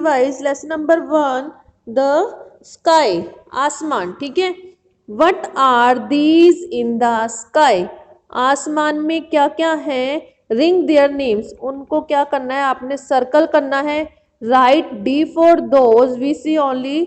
Revise lesson number 1 the sky, आसमान, ठीक है। What are these in the sky, आसमान में क्या क्या है, रिंग देयर नेम्स, उनको क्या करना है, आपने सर्कल करना है। Write D for those we see only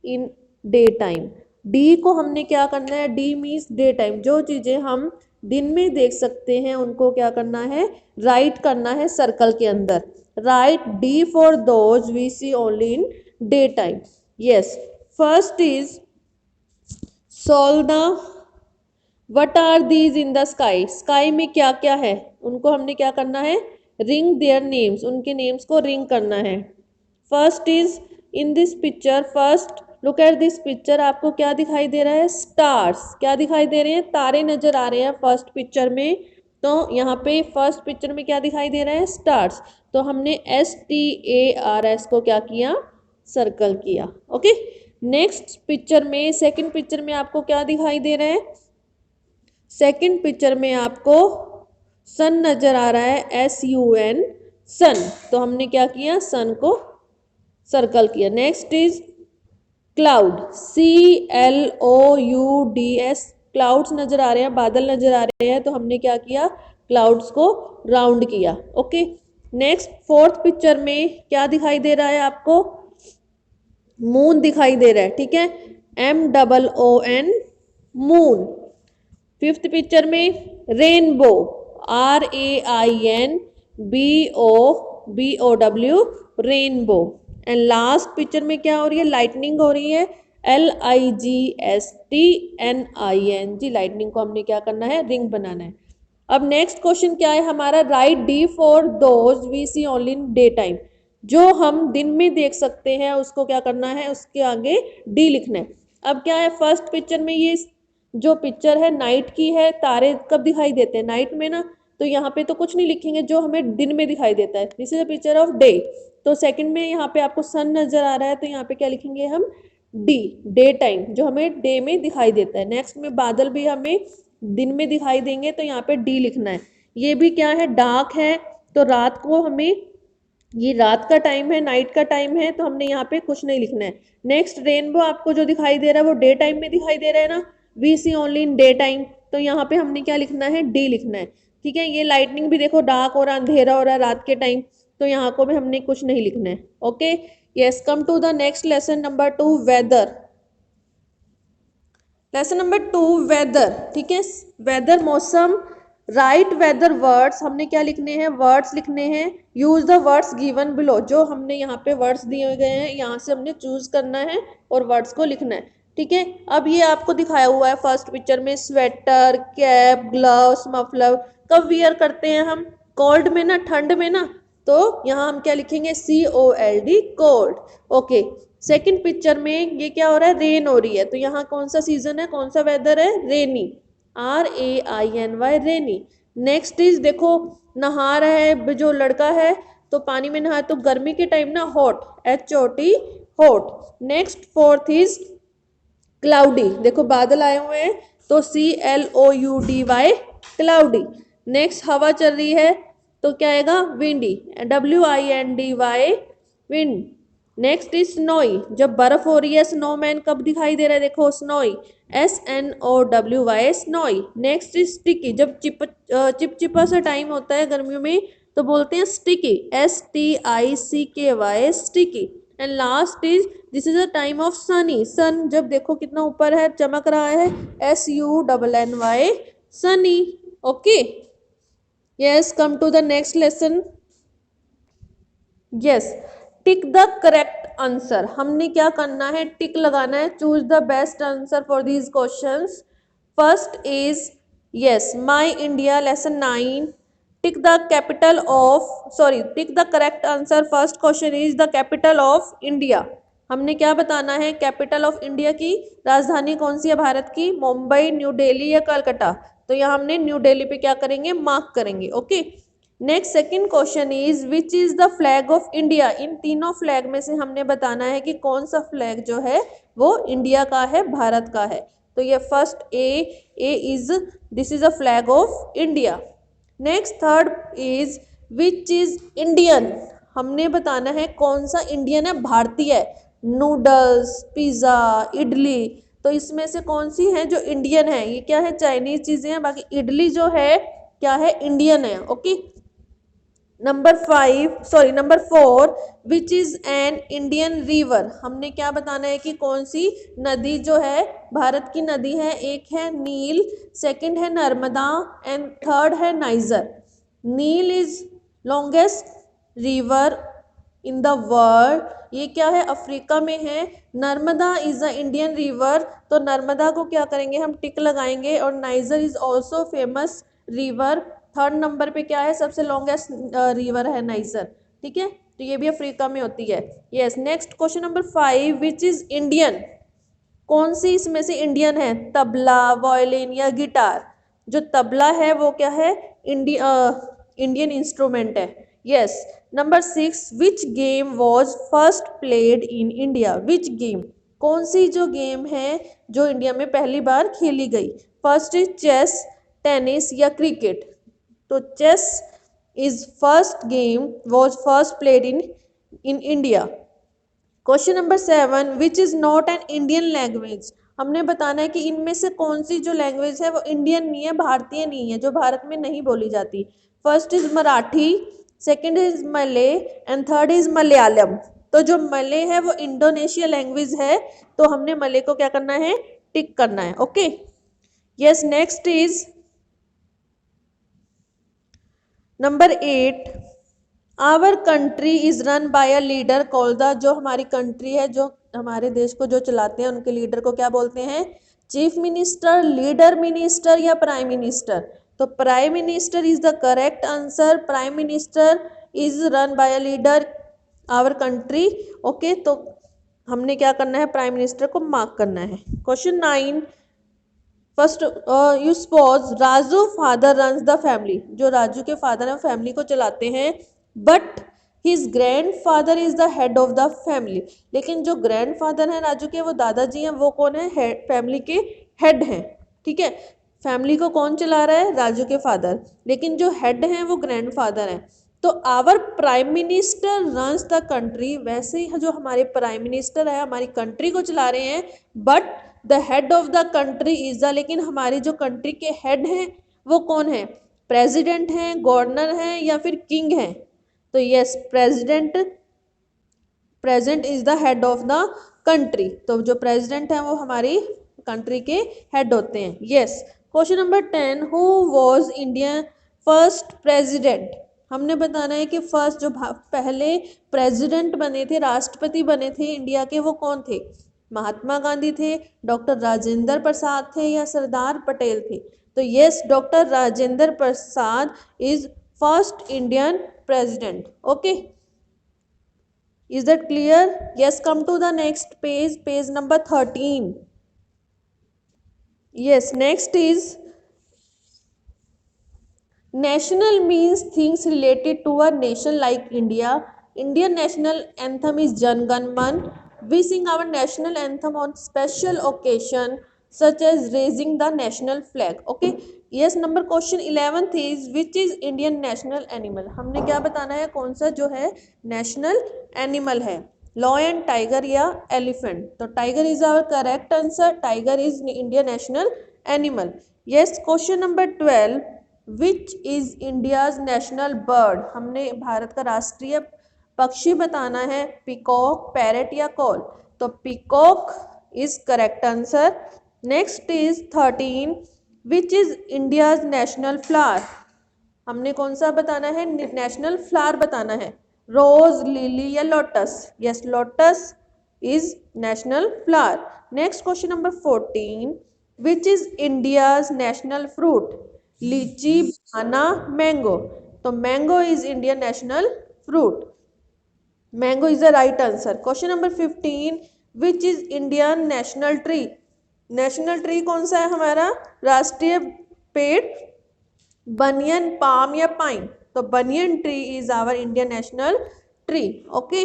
in day time, डी को हमने क्या करना है, डी मीन्स डे टाइम, जो चीजें हम दिन में देख सकते हैं उनको क्या करना है, राइट करना है सर्कल के अंदर। Write D for those we see only in day time. Yes, first is solve the what are these in the sky, sky में क्या क्या है, उनको हमने क्या करना है, रिंग देयर नेम्स, उनके नेम्स को रिंग करना है। First is in this picture, first look at this picture, आपको क्या दिखाई दे रहा है, स्टार्स, क्या दिखाई दे रहे हैं, तारे नजर आ रहे हैं फर्स्ट पिक्चर में। तो यहाँ पे फर्स्ट पिक्चर में क्या दिखाई दे रहा है, स्टार्स, तो हमने STARS को क्या किया, सर्कल किया। ओके, नेक्स्ट पिक्चर में, सेकंड पिक्चर में आपको क्या दिखाई दे रहा है, सेकंड पिक्चर में आपको सन नजर आ रहा है, SUN, सन, तो हमने क्या किया, सन को सर्कल किया। Next is cloud, CLOUDS, clouds नजर आ रहे हैं, बादल नजर आ रहे हैं, तो हमने क्या किया, क्लाउड्स को राउंड किया। ओके, नेक्स्ट फोर्थ पिक्चर में क्या दिखाई दे रहा है आपको, मून दिखाई दे रहा है, ठीक है, MOON, मून। फिफ्थ पिक्चर में rainbow, RAINBOW, rainbow. And last picture में क्या हो रही है, लाइटनिंग हो रही है, LIGSTNING, लाइटनिंग को हमने क्या करना है, रिंग बनाना है। अब नेक्स्ट क्वेश्चन क्या है हमारा, write D for those we see only in day time, जो हम दिन में देख सकते हैं उसको क्या करना है, उसके आगे डी लिखना है। अब क्या है, फर्स्ट पिक्चर में ये जो पिक्चर है नाइट की है, तारे कब दिखाई देते हैं, नाइट में ना, तो यहाँ पे तो कुछ नहीं लिखेंगे, जो हमें दिन में दिखाई देता है, this is a picture of day. तो सेकंड में यहाँ पे आपको सन नजर आ रहा है, तो यहाँ पे क्या लिखेंगे हम, डी, डे टाइम, जो हमें डे में दिखाई देता है। नेक्स्ट में बादल भी हमें दिन में दिखाई देंगे, तो यहाँ पे डी लिखना है। ये भी क्या है, डार्क है, तो रात को हमें, ये रात का टाइम है, नाइट का टाइम है, तो हमने यहाँ पे कुछ नहीं लिखना है। नेक्स्ट रेनबो आपको जो दिखाई दे रहा है वो डे टाइम में दिखाई दे रहा है ना, we see only in day time, तो यहाँ पे हमने क्या लिखना है, डी लिखना है। ठीक है, ये लाइटनिंग भी देखो डार्क हो रहा है, अंधेरा हो रहा है रात के टाइम, तो यहाँ को भी हमने कुछ नहीं लिखना है। Okay, yes, come to the next lesson number 2, weather. Lesson number 2, weather, ठीक है, वेदर, मौसम। राइट वेदर वर्ड्स, हमने क्या लिखने हैं, वर्ड्स लिखने हैं। Use the words given below, जो हमने यहाँ पे वर्ड्स दिए गए हैं यहाँ से हमने चूज करना है और वर्ड्स को लिखना है। ठीक है, अब ये आपको दिखाया हुआ है फर्स्ट पिक्चर में, स्वेटर, कैप, ग्लव्स, मफलर, कब वियर करते हैं हम, कोल्ड में ना, ठंड में ना, तो यहाँ हम क्या लिखेंगे, COLD, cold. Okay, second picture में ये क्या हो रहा है, रेन हो रही है, तो यहाँ कौन सा सीजन है, कौन सा वेदर है, रेनी, RAINY, रेनी। नेक्स्ट इज देखो, नहा रहा है जो लड़का है, तो पानी में नहा, तो गर्मी के टाइम ना, hot, HOT, hot. Next fourth is cloudy, देखो बादल आए हुए हैं, तो CLOUDY, क्लाउडी। नेक्स्ट हवा चल रही है, तो क्या आएगा, windy, WINDY, wind. Next is snowy, जब बर्फ हो रही है, स्नोमैन कब दिखाई दे रहा है, देखो snowy, SNOWY, snowy. Next is sticky, जब चिपचिपा सा टाइम होता है गर्मियों में, तो बोलते हैं sticky, STICKY, sticky. And last is this is a time of sunny, sun जब देखो कितना ऊपर है, चमक रहा है, SUNNY, sunny. Okay, yes, come to the next lesson. Yes, tick the correct answer, हमने क्या करना है, टिक लगाना है, choose the best answer for these questions. First is yes, my India, lesson 9, tick the capital of, sorry, tick the correct answer, first question is the capital of India. हमने क्या बताना है, कैपिटल ऑफ इंडिया की राजधानी कौन सी है भारत की, Mumbai, new Delhi या कलकत्ता, तो यहाँ हमने न्यू दिल्ली पे क्या करेंगे, मार्क करेंगे। Okay, next second question is which is the flag of India, इन तीनों फ्लैग में से हमने बताना है कि कौन सा फ्लैग जो है वो इंडिया का है, भारत का है, तो ये first A is, this is a flag of India. Next third is which is Indian, हमने बताना है कौन सा इंडियन है, भारतीय है। नूडल्स, पिज़्ज़ा, इडली, तो इसमें से कौन सी है जो इंडियन है? ये क्या है, चाइनीज चीजें हैं, बाकी इडली जो है क्या है, इंडियन है। Okay, number 4, which is an Indian river. हमने क्या बताना है कि कौन सी नदी जो है भारत की नदी है? एक है नील, सेकंड है नर्मदा एंड थर्ड है Niger. Nile is longest river in the world, ये क्या है, अफ्रीका में है। Narmada is a Indian river, तो नर्मदा को क्या करेंगे, हम टिक लगाएंगे। और Niger is also famous river, third number पे क्या है, सबसे लॉन्गेस्ट रिवर है नाइजर। ठीक है, तो ये भी अफ्रीका में होती है। Yes, next question number 5, which is Indian. कौन सी इसमें से इंडियन है? तबला, वायलिन या गिटार? जो तबला है वो क्या है, इंडियन इंस्ट्रूमेंट है। Yes, number 6, which game was first played in India. Which game, कौन सी जो गेम है जो इंडिया में पहली बार खेली गई? फर्स्ट इज चेस, टेनिस या क्रिकेट? तो chess is first game was first played in India. Question number 7, which is not an Indian language. हमने बताना है कि इनमें से कौन सी जो लैंग्वेज है वो इंडियन नहीं है, भारतीय नहीं है, जो भारत में नहीं बोली जाती। First is Marathi, second is मले एंड थर्ड इज मलयालम। तो जो मले है वो इंडोनेशिया लैंग्वेज है, तो हमने मले को क्या करना है, टिक करना है। Okay, yes, next is number 8, our country is run by a leader called the. जो हमारी कंट्री है, जो हमारे देश को जो चलाते हैं, उनके लीडर को क्या बोलते हैं? चीफ मिनिस्टर, लीडर मिनिस्टर या प्राइम मिनिस्टर? तो prime minister is the correct answer. Prime minister is run by a leader our country. Okay, तो हमने क्या करना है, प्राइम मिनिस्टर को मार्क करना है। Question 9, first you suppose Raju father runs the family. जो राजू के फादर हैं फैमिली को चलाते हैं, but his grand father is the head of the family. लेकिन जो ग्रैंड फादर हैं राजू के, वो दादाजी हैं, वो कौन है, फैमिली के हेड हैं। ठीक है, फैमिली को कौन चला रहा है, राजू के फादर, लेकिन जो हेड हैं वो ग्रैंड फादर हैं। तो our prime minister runs the country, वैसे ही जो हमारे प्राइम मिनिस्टर है हमारी कंट्री को चला रहे हैं, but the head of the country is the, लेकिन हमारी जो कंट्री के हेड हैं वो कौन है? प्रेसिडेंट हैं, गवर्नर हैं या फिर किंग हैं? तो yes, present is the head of the country. तो जो प्रेसिडेंट है वो हमारी कंट्री के हेड होते हैं। Yes, question number 10, who was India first president. हमने बताना है कि फर्स्ट जो पहले प्रेसिडेंट बने थे, राष्ट्रपति बने थे इंडिया के, वो कौन थे? महात्मा गांधी थे, डॉक्टर राजेंद्र प्रसाद थे या सरदार पटेल थे? तो yes, doctor Rajendra Prasad is first Indian president. Okay, is that clear? Yes, come to the next page, page number 13. Yes, next is national means things related to a nation like India. Indian national anthem is Jan Gan Man. We sing our national anthem on special occasion such as raising the national flag. Okay, yes, number question 11th is which is Indian national animal. हमने क्या बताना है, कौन सा जो है national animal है? Lion, tiger या एलिफेंट? तो tiger is our correct answer, tiger is India national animal. Yes, question number 12, which is India's national bird. हमने भारत का राष्ट्रीय पक्षी बताना है, पीकॉक, पैरेट या कॉल? तो peacock is correct answer. Next is 13, which is India's national flower. हमने कौन सा बताना है, नेशनल फ्लावर बताना है, रोज, लिली या lotus? Yes, lotus is national flower. Next question number 14, which is India's national fruit. Lychee, banana, mango? तो mango is Indian national fruit, mango is the right answer. Question number 15, which is Indian national tree. National tree कौन सा है हमारा, राष्ट्रीय पेड़? Banyan, palm या pine? तो banyan tree is our Indian national tree. Okay,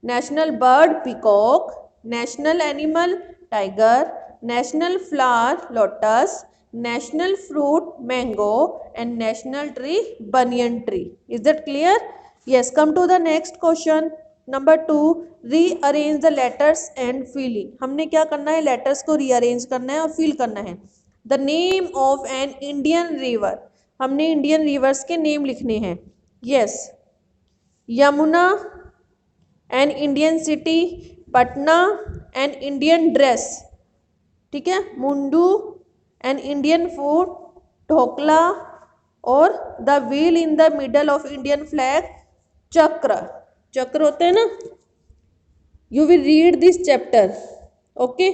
national bird peacock, national animal tiger, national flower lotus, national fruit mango and national tree banyan tree. Is that clear? Yes, come to the next question. Number 2, rearrange the letters and fill in. हमने क्या करना है, letters को rearrange करना है और fill करना है. The name of an Indian river, हमने इंडियन रिवर्स के नेम लिखने हैं. Yes, Yamuna, an Indian city, Patna, an Indian dress, ठीक है, मुंडू, एन इंडियन फूड, ढोकला, और the wheel in the middle of Indian flag, चक्र. चक्र होते हैं ना. You will read this chapter. Okay.